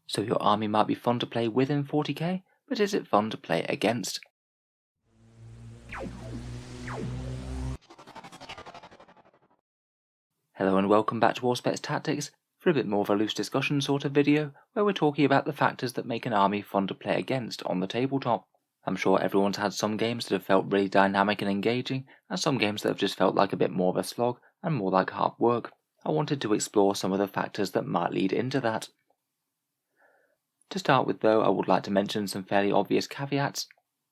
So your army might be fun to play with in 40k, but is it fun to play against? Hello and welcome back to Auspex Tactics for a bit more of a loose discussion sort of video where we're talking about the factors that make an army fun to play against on the tabletop. I'm sure everyone's had some games that have felt really dynamic and engaging, and some games that have just felt like a bit more of a slog and more like hard work. I wanted to explore some of the factors that might lead into that. To start with though, I would like to mention some fairly obvious caveats.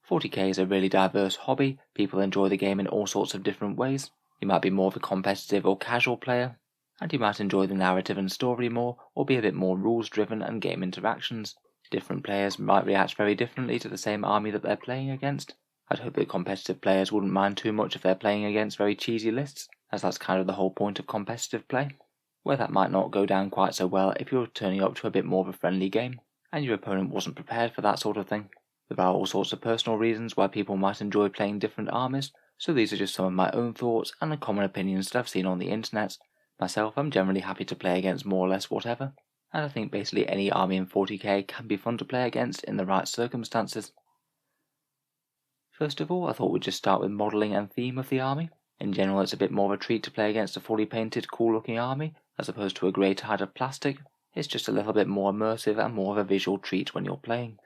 40k is a really diverse hobby, people enjoy the game in all sorts of different ways. You might be more of a competitive or casual player, and you might enjoy the narrative and story more, or be a bit more rules driven and game interactions. Different players might react very differently to the same army that they're playing against. I'd hope that competitive players wouldn't mind too much if they're playing against very cheesy lists, as that's kind of the whole point of competitive play. Where that might not go down quite so well if you're turning up to a bit more of a friendly game, and your opponent wasn't prepared for that sort of thing. There are all sorts of personal reasons why people might enjoy playing different armies, so these are just some of my own thoughts and the common opinions that I've seen on the internet. Myself, I'm generally happy to play against more or less whatever, and I think basically any army in 40k can be fun to play against in the right circumstances. First of all, I thought we'd just start with modelling and theme of the army. In general, it's a bit more of a treat to play against a fully painted, cool looking army, as opposed to a grey tide of plastic. It's just a little bit more immersive and more of a visual treat when you're playing.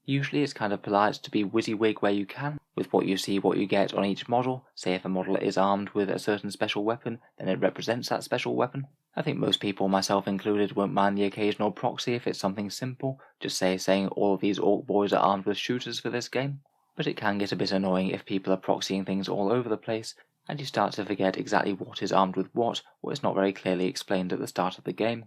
Usually it's kind of polite to be WYSIWYG where you can, with what you see, what you get on each model. Say if a model is armed with a certain special weapon, then it represents that special weapon. I think most people, myself included, won't mind the occasional proxy if it's something simple, just saying all of these orc boys are armed with shooters for this game. But it can get a bit annoying if people are proxying things all over the place, and you start to forget exactly what is armed with what, or it's not very clearly explained at the start of the game.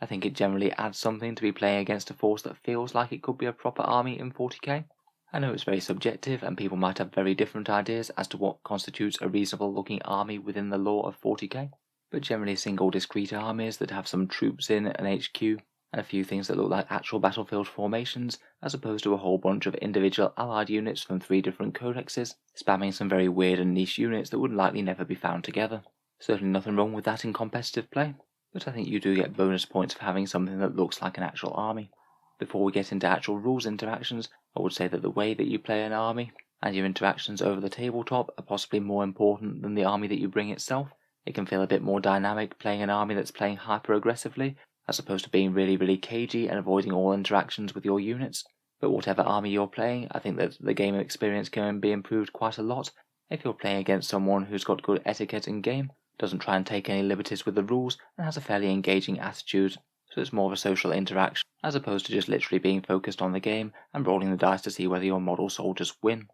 I think it generally adds something to be playing against a force that feels like it could be a proper army in 40k. I know it's very subjective and people might have very different ideas as to what constitutes a reasonable looking army within the lore of 40k, but generally single discrete armies that have some troops in an HQ and a few things that look like actual battlefield formations, as opposed to a whole bunch of individual allied units from 3 different codexes, spamming some very weird and niche units that would likely never be found together. Certainly nothing wrong with that in competitive play, but I think you do get bonus points for having something that looks like an actual army. Before we get into actual rules interactions, I would say that the way that you play an army and your interactions over the tabletop are possibly more important than the army that you bring itself. It can feel a bit more dynamic playing an army that's playing hyper aggressively, as opposed to being really cagey and avoiding all interactions with your units. But whatever army you're playing, I think that the game experience can be improved quite a lot if you're playing against someone who's got good etiquette in game, doesn't try and take any liberties with the rules, and has a fairly engaging attitude, so it's more of a social interaction, as opposed to just literally being focused on the game and rolling the dice to see whether your model soldiers win.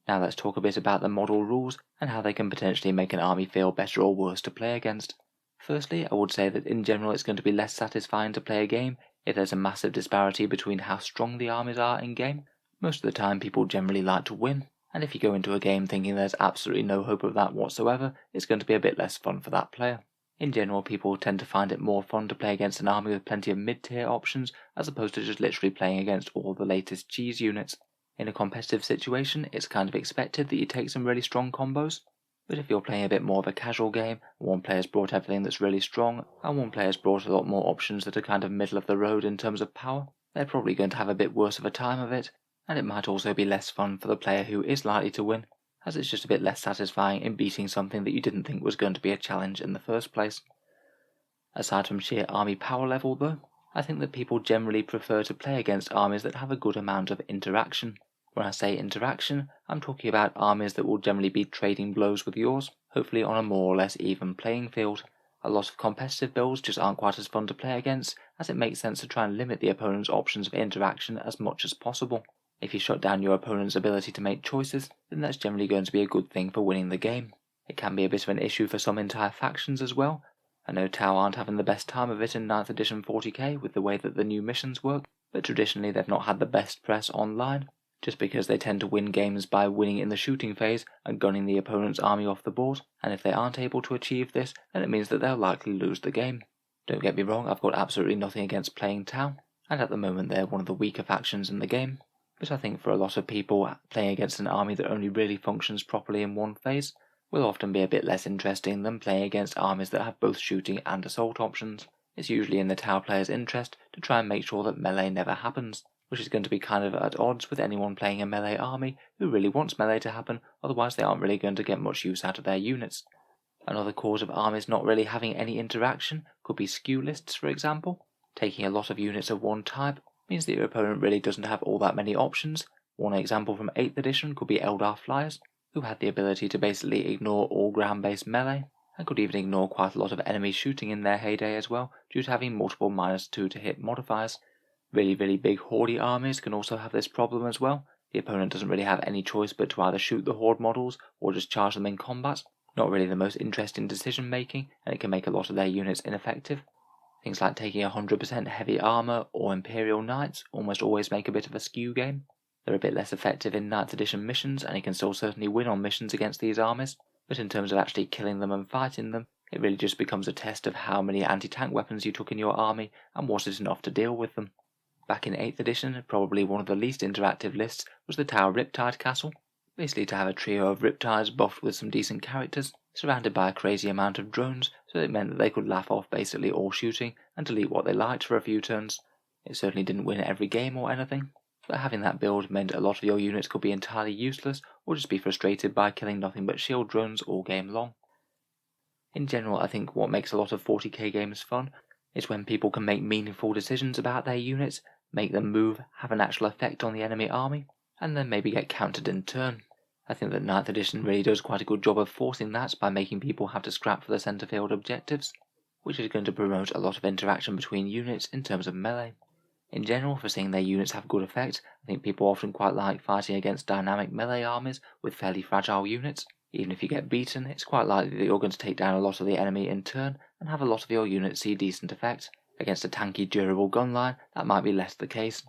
Now let's talk a bit about the model rules and how they can potentially make an army feel better or worse to play against. Firstly, I would say that in general it's going to be less satisfying to play a game if there's a massive disparity between how strong the armies are in game. Most of the time people generally like to win, and if you go into a game thinking there's absolutely no hope of that whatsoever, it's going to be a bit less fun for that player. In general, people tend to find it more fun to play against an army with plenty of mid-tier options, as opposed to just literally playing against all the latest cheese units. In a competitive situation, it's kind of expected that you take some really strong combos, but if you're playing a bit more of a casual game, one player's brought everything that's really strong, and one player's brought a lot more options that are kind of middle of the road in terms of power, they're probably going to have a bit worse of a time of it, and it might also be less fun for the player who is likely to win, as it's just a bit less satisfying in beating something that you didn't think was going to be a challenge in the first place. Aside from sheer army power level though, I think that people generally prefer to play against armies that have a good amount of interaction. When I say interaction, I'm talking about armies that will generally be trading blows with yours, hopefully on a more or less even playing field. A lot of competitive builds just aren't quite as fun to play against, as it makes sense to try and limit the opponent's options of interaction as much as possible. If you shut down your opponent's ability to make choices, then that's generally going to be a good thing for winning the game. It can be a bit of an issue for some entire factions as well. I know Tau aren't having the best time of it in 9th edition 40k with the way that the new missions work, but traditionally they've not had the best press online, just because they tend to win games by winning in the shooting phase and gunning the opponent's army off the board, and if they aren't able to achieve this, then it means that they'll likely lose the game. Don't get me wrong, I've got absolutely nothing against playing Tau, and at the moment they're one of the weaker factions in the game, but I think for a lot of people, playing against an army that only really functions properly in one phase will often be a bit less interesting than playing against armies that have both shooting and assault options. it's usually in the tower player's interest to try and make sure that melee never happens, which is going to be kind of at odds with anyone playing a melee army who really wants melee to happen, otherwise they aren't really going to get much use out of their units. Another cause of armies not really having any interaction could be skew lists, for example. Taking a lot of units of one type means that your opponent really doesn't have all that many options. One example from 8th edition could be Eldar Flyers, who had the ability to basically ignore all ground-based melee, and could even ignore quite a lot of enemy shooting in their heyday as well, due to having multiple -2 to hit modifiers. Really big Horde armies can also have this problem as well. The opponent doesn't really have any choice but to either shoot the Horde models or just charge them in combat. Not really the most interesting decision making, and it can make a lot of their units ineffective. Things like taking 100% heavy armor or Imperial Knights almost always make a bit of a skew game. They're a bit less effective in 9th edition missions, and you can still certainly win on missions against these armies, but in terms of actually killing them and fighting them, it really just becomes a test of how many anti-tank weapons you took in your army and was it enough to deal with them. Back in 8th edition, probably one of the least interactive lists was the Tower Riptide Castle. Basically to have a trio of Riptides buffed with some decent characters, surrounded by a crazy amount of drones, so it meant that they could laugh off basically all shooting and delete what they liked for a few turns. It certainly didn't win every game or anything, but having that build meant a lot of your units could be entirely useless or just be frustrated by killing nothing but shield drones all game long. In general, I think what makes a lot of 40k games fun is when people can make meaningful decisions about their units, make them move, have an actual effect on the enemy army, and then maybe get countered in turn. I think that 9th edition really does quite a good job of forcing that by making people have to scrap for the centre field objectives, which is going to promote a lot of interaction between units in terms of melee. In general, for seeing their units have good effect, I think people often quite like fighting against dynamic melee armies with fairly fragile units. Even if you get beaten, it's quite likely that you're going to take down a lot of the enemy in turn and have a lot of your units see decent effect. Against a tanky, durable gun line, that might be less the case.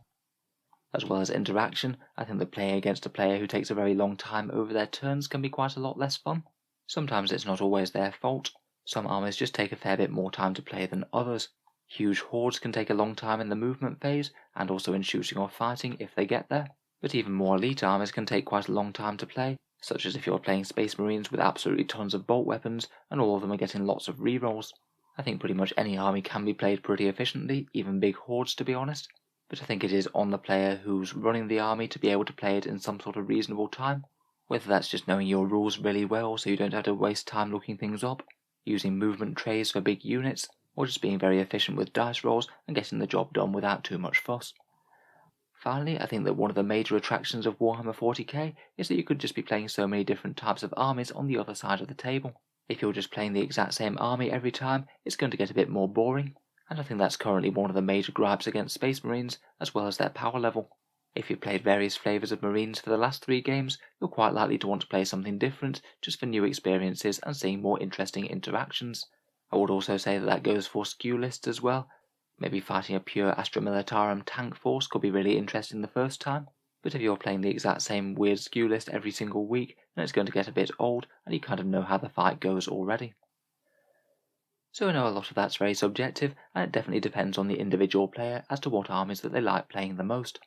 As well as interaction, I think that playing against a player who takes a very long time over their turns can be quite a lot less fun. Sometimes it's not always their fault. Some armies just take a fair bit more time to play than others. Huge hordes can take a long time in the movement phase, and also in shooting or fighting if they get there. But even more elite armies can take quite a long time to play, such as if you're playing Space Marines with absolutely tons of bolt weapons, and all of them are getting lots of rerolls. I think pretty much any army can be played pretty efficiently, even big hordes to be honest. But I think it is on the player who's running the army to be able to play it in some sort of reasonable time. Whether that's just knowing your rules really well so you don't have to waste time looking things up, using movement trays for big units, or just being very efficient with dice rolls and getting the job done without too much fuss. Finally, I think that one of the major attractions of Warhammer 40k is that you could just be playing so many different types of armies on the other side of the table. If you're just playing the exact same army every time, it's going to get a bit more boring, and I think that's currently one of the major gripes against Space Marines, as well as their power level. If you've played various flavours of Marines for the last 3 games, you're quite likely to want to play something different, just for new experiences and seeing more interesting interactions. I would also say that goes for skew lists as well. Maybe fighting a pure Astra Militarum tank force could be really interesting the first time, but if you're playing the exact same weird skew list every single week, then it's going to get a bit old, and you kind of know how the fight goes already. So I know a lot of that's very subjective, and it definitely depends on the individual player as to what armies that they like playing the most.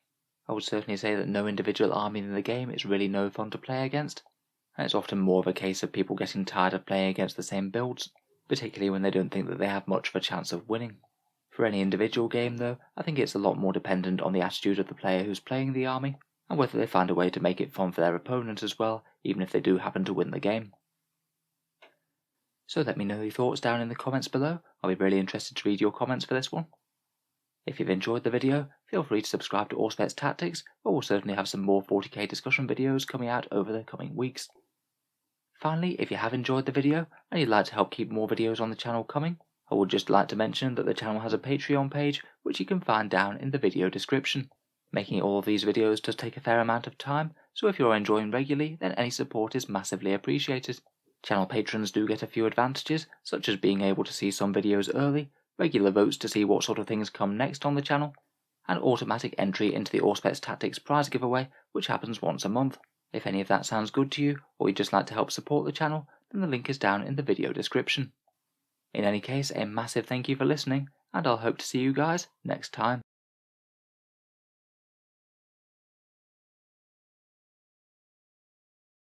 I would certainly say that no individual army in the game is really no fun to play against, and it's often more of a case of people getting tired of playing against the same builds, particularly when they don't think that they have much of a chance of winning. For any individual game though, I think it's a lot more dependent on the attitude of the player who's playing the army, and whether they find a way to make it fun for their opponent as well, even if they do happen to win the game. So let me know your thoughts down in the comments below. I'll be really interested to read your comments for this one. If you've enjoyed the video, feel free to subscribe to Auspex Tactics, but we'll certainly have some more 40k discussion videos coming out over the coming weeks. Finally, if you have enjoyed the video and you'd like to help keep more videos on the channel coming, I would just like to mention that the channel has a Patreon page which you can find down in the video description. Making all of these videos does take a fair amount of time, so if you're enjoying regularly, then any support is massively appreciated. Channel patrons do get a few advantages, such as being able to see some videos early, regular votes to see what sort of things come next on the channel, and automatic entry into the Auspex Tactics prize giveaway, which happens once a month. If any of that sounds good to you, or you'd just like to help support the channel, then the link is down in the video description. In any case, a massive thank you for listening, and I'll hope to see you guys next time.